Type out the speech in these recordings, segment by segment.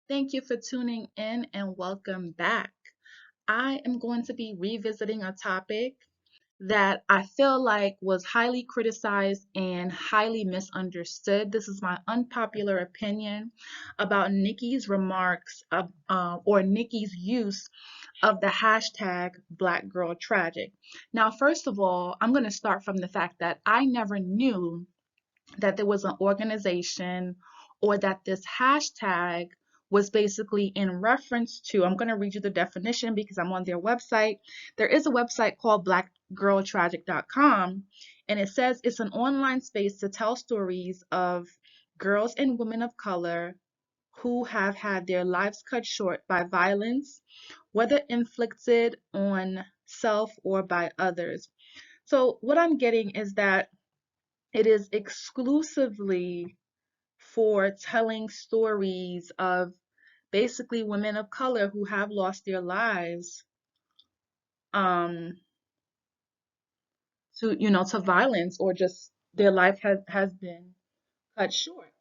Thank you for tuning in and welcome back. I am going to be revisiting a topic that I feel like was highly criticized and highly misunderstood. This is my unpopular opinion about Nicki's remarks or Nicki's use of the hashtag Black Girl Tragic. Now, first of all, I'm going to start from the fact that I never knew that there was an organization or that this hashtag was basically in reference to, I'm going to read you the definition because I'm on their website. There is a website called blackgirltragic.com, and it says it's an online space to tell stories of girls and women of color who have had their lives cut short by violence, whether inflicted on self or by others. So, what I'm getting is that it is exclusively for telling stories of basically women of color who have lost their lives um to violence, or just their life has been cut short.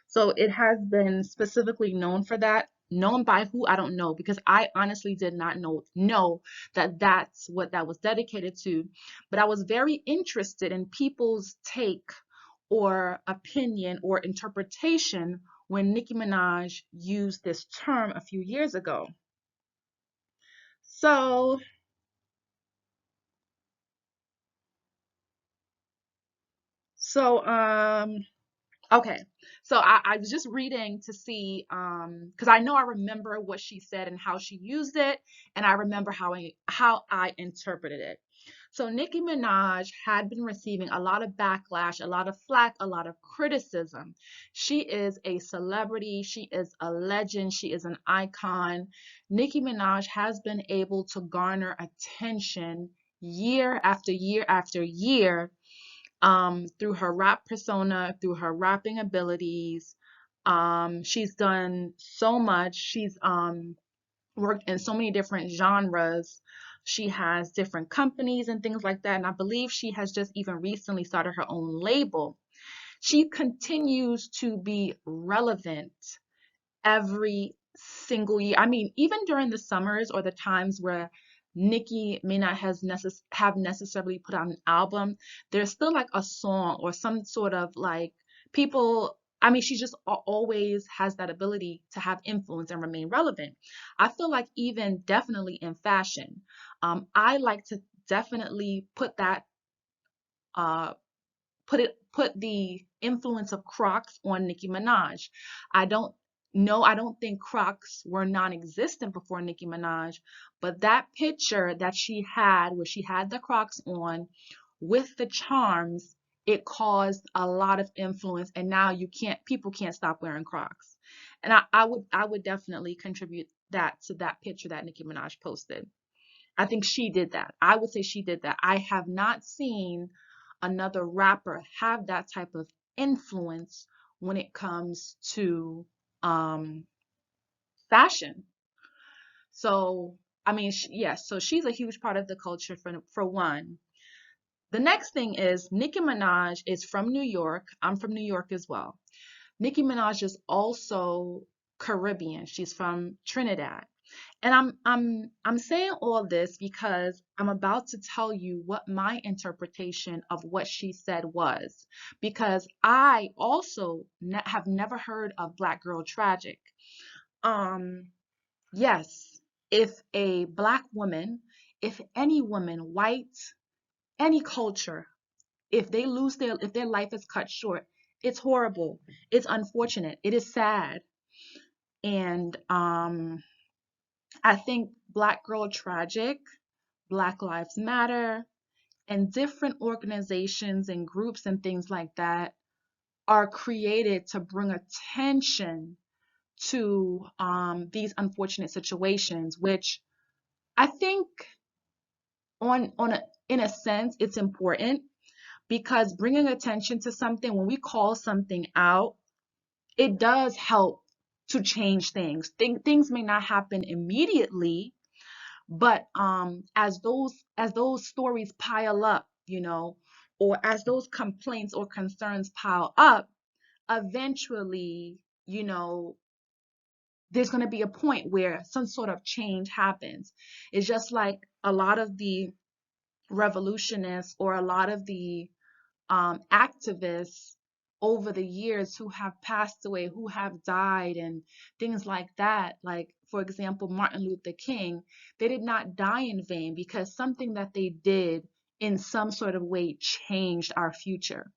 So it has been specifically known for that. Known by who, I don't know, because I honestly did not know that that's what that was dedicated to. But I was very interested in people's take or opinion or interpretation when Nicki Minaj used this term a few years ago. So, so, okay. So I was just reading to see, because I know I remember what she said and how she used it, and I remember how I interpreted it. So Nicki Minaj had been receiving a lot of backlash, a lot of flack, a lot of criticism. She is a celebrity, she is a legend, she is an icon. Nicki Minaj has been able to garner attention year after year after year, through her rap persona, through her rapping abilities. She's done so much. She's worked in so many different genres. She has different companies and things like that. And I believe she has just even recently started her own label. She continues to be relevant every single year. I mean, even during the summers or the times where Nicki may not have necessarily put out an album, there's still like a song or some sort of like people. I mean, she just always has that ability to have influence and remain relevant. I feel like even definitely in fashion, I like to definitely uh, put the influence of Crocs on Nicki Minaj. I don't I don't think Crocs were non-existent before Nicki Minaj, but that picture that she had where she had the Crocs on with the charms, it caused a lot of influence, and now people can't stop wearing Crocs. And I would definitely contribute that to that picture that Nicki Minaj posted. I think she did that. I would say she did that. I have not seen another rapper have that type of influence when it comes to um, fashion. So, I mean, yes, so she's a huge part of the culture for one. The next thing is Nicki Minaj is from New York. I'm from New York as well. Nicki Minaj is also Caribbean. She's from Trinidad. And I'm saying all this because I'm about to tell you what my interpretation of what she said was, because I also have never heard of Black Girl Tragic. Um, yes, if a black woman, if any woman, white, any culture, if their life is cut short, it's horrible. It's unfortunate. It is sad. And I think Black Girl Tragic, Black Lives Matter, and different organizations and groups and things like that are created to bring attention to these unfortunate situations, which I think on a, in a sense it's important, because bringing attention to something, when we call something out, it does help to change things. Things may not happen immediately, but as those stories pile up, or as those complaints or concerns pile up, eventually, you know there's going to be a point where some sort of change happens. It's just like a lot of the revolutionists or a lot of the activists over the years who have passed away, who have died, and things like that. Like, for example, Martin Luther King, they did not die in vain because something that they did in some sort of way changed our future.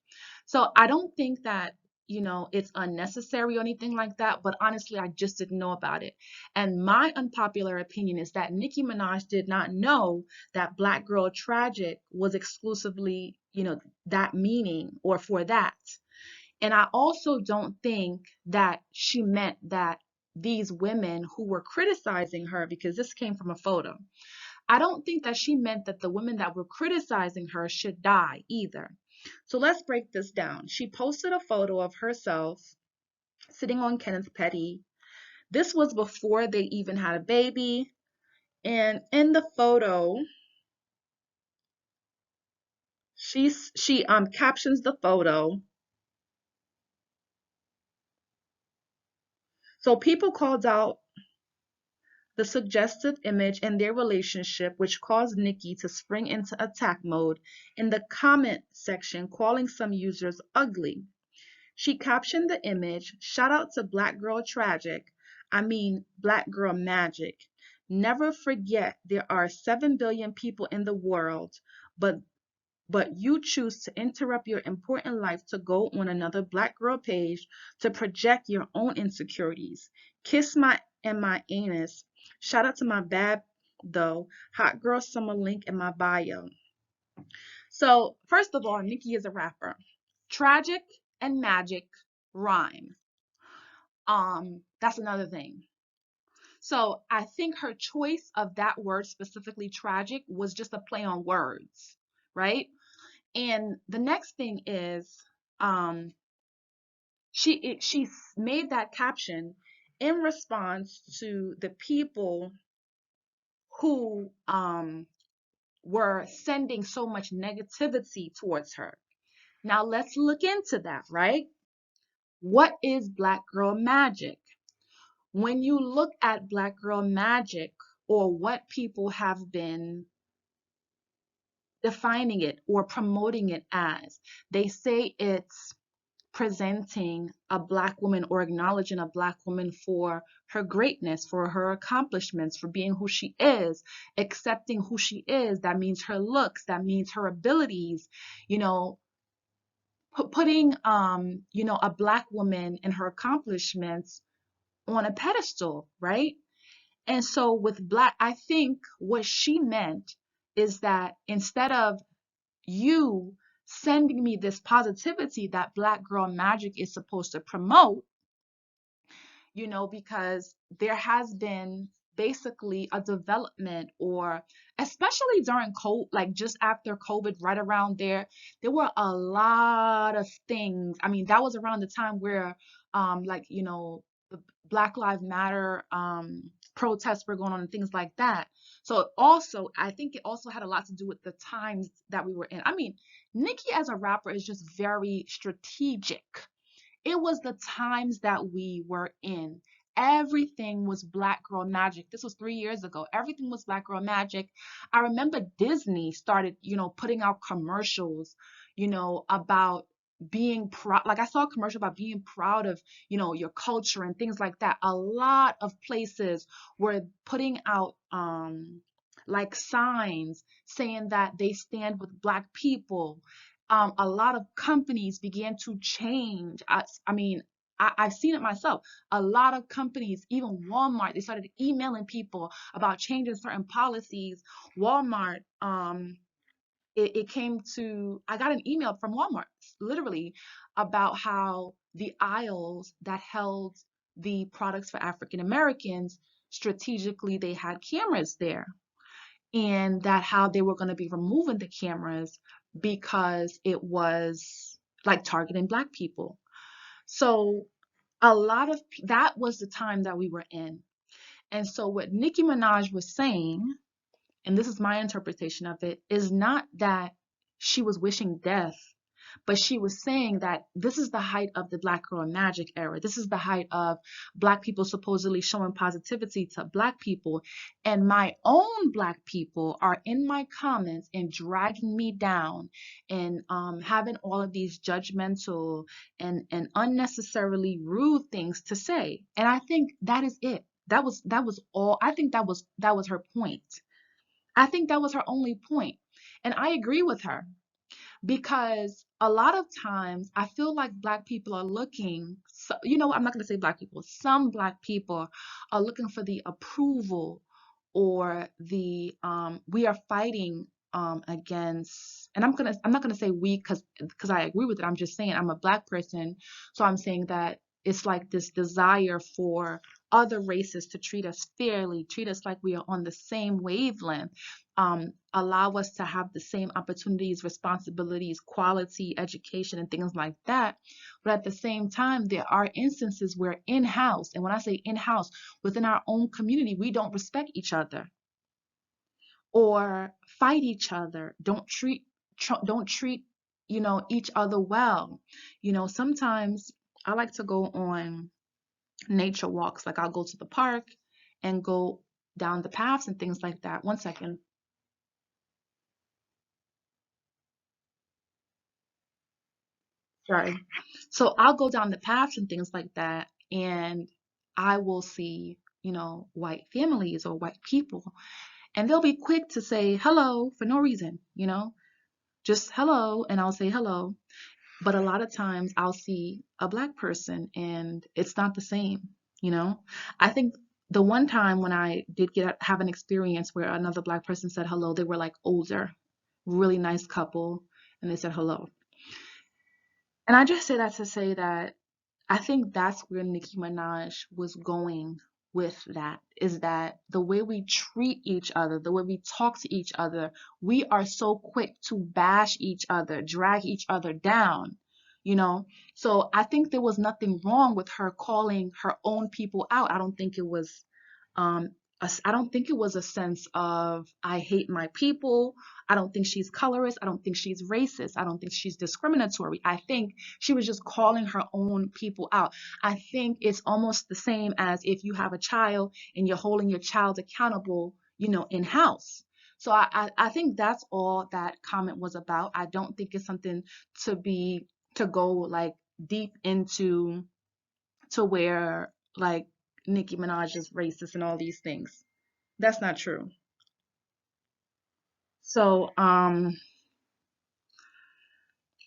So I don't think that, it's unnecessary or anything like that, but honestly, I just didn't know about it. And my unpopular opinion is that Nicki Minaj did not know that Black Girl Tragic was exclusively, that meaning or for that. And I also don't think that she meant that these women who were criticizing her, because this came from a photo, I don't think that she meant that the women that were criticizing her should die either. So let's break this down. She posted a photo of herself sitting on Kenneth Petty. This was before they even had a baby. And in the photo, she captions the photo. So people called out the suggestive image in their relationship, which caused Nicki to spring into attack mode in the comment section, calling some users ugly. She captioned the image, "Shout out to Black Girl Tragic, I mean Black Girl Magic. Never forget there are 7 billion people in the world, but you choose to interrupt your important life to go on another Black girl page to project your own insecurities. Kiss my and my anus. Shout out to my bad though. Hot girl summer link in my bio." So first of all, Nicki is a rapper. Tragic and magic rhyme. That's another thing. So I think her choice of that word, specifically tragic, was just a play on words, right? And the next thing is, um, she made that caption in response to the people who were sending so much negativity towards her. Now let's look into that, right? What is Black Girl Magic? When you look at Black Girl Magic, or what people have been defining it or promoting it as, they say it's presenting a Black woman or acknowledging a Black woman for her greatness, for her accomplishments, for being who she is, accepting who she is. That means her looks, that means her abilities, you know, putting a Black woman and her accomplishments on a pedestal, right? And so with Black, I think what she meant is that instead of you sending me this positivity that Black Girl Magic is supposed to promote, because there has been basically a development, or especially during COVID, like just after COVID, right around there were a lot of things. I mean, that was around the time where, the Black Lives Matter protests were going on and things like that. So also, I think it also had a lot to do with the times that we were in. I mean, Nicki as a rapper is just very strategic. It was the times that we were in. Everything was Black Girl Magic. This was 3 years ago. Everything was Black Girl Magic. I remember Disney started, putting out commercials, about being proud. Like I saw a commercial about being proud of, your culture and things like that. A lot of places were putting out like signs saying that they stand with Black people. A lot of companies began to change. I mean, I've seen it myself. A lot of companies, even Walmart, they started emailing people about changing certain policies. Walmart, it came to, I got an email from Walmart, literally, about how the aisles that held the products for African Americans, strategically, they had cameras there, and that how they were going to be removing the cameras because it was like targeting Black people. So a lot of that was the time that we were in. And so what Nicki Minaj was saying, and this is my interpretation of it, is not that she was wishing death But she was saying that this is the height of the Black Girl Magic era. This is the height of Black people supposedly showing positivity to Black people. And my own Black people are in my comments and dragging me down and having all of these judgmental and unnecessarily rude things to say. And I think that is it. That was all. I think that was her point. I think that was her only point. And I agree with her because a lot of times I feel like Black people are looking, so, I'm not going to say Black people, some Black people are looking for the approval or the we are fighting against, and I'm not gonna say we because I agree with it. I'm just saying I'm a Black person, so I'm saying that it's like this desire for other races to treat us fairly, treat us like we are on the same wavelength, allow us to have the same opportunities, responsibilities, quality education, and things like that. But at the same time, there are instances where in-house, and when I say in-house, within our own community, we don't respect each other or fight each other, don't treat each other well. Sometimes I like to go on nature walks. Like I'll go to the park and go down the paths and things like that. One second. Sorry. So I'll go down the paths and things like that, and I will see, white families or white people, and they'll be quick to say hello for no reason, just hello, and I'll say hello. But a lot of times I'll see a Black person and it's not the same, you know? I think the one time when I did have an experience where another Black person said hello, they were like older, really nice couple, and they said hello. And I just say that to say that I think that's where Nicki Minaj was going with that, is that the way we treat each other, the way we talk to each other, we are so quick to bash each other, drag each other down, you know? So I think there was nothing wrong with her calling her own people out. Um, I don't think it was a sense of I hate my people. I don't think she's colorist. I don't think she's racist. I don't think she's discriminatory. I think she was just calling her own people out. I think it's almost the same as if you have a child and you're holding your child accountable, in house. So I think that's all that comment was about. I don't think it's something to go like deep into to where like Nicki Minaj is racist and all these things. That's not true. So,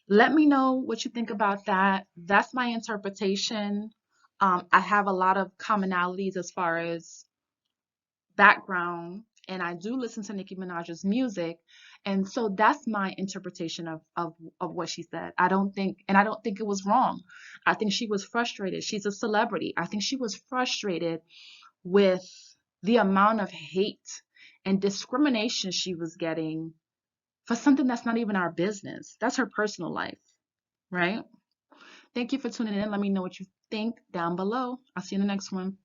let me know what you think about that. That's my interpretation. I have a lot of commonalities as far as background, and I do listen to Nicki Minaj's music, and so that's my interpretation of what she said. I don't think it was wrong. I think she was frustrated. She's a celebrity. I think she was frustrated with the amount of hate and discrimination she was getting for something that's not even our business. That's her personal life, right? Thank you for tuning in. Let me know what you think down below. I'll see you in the next one.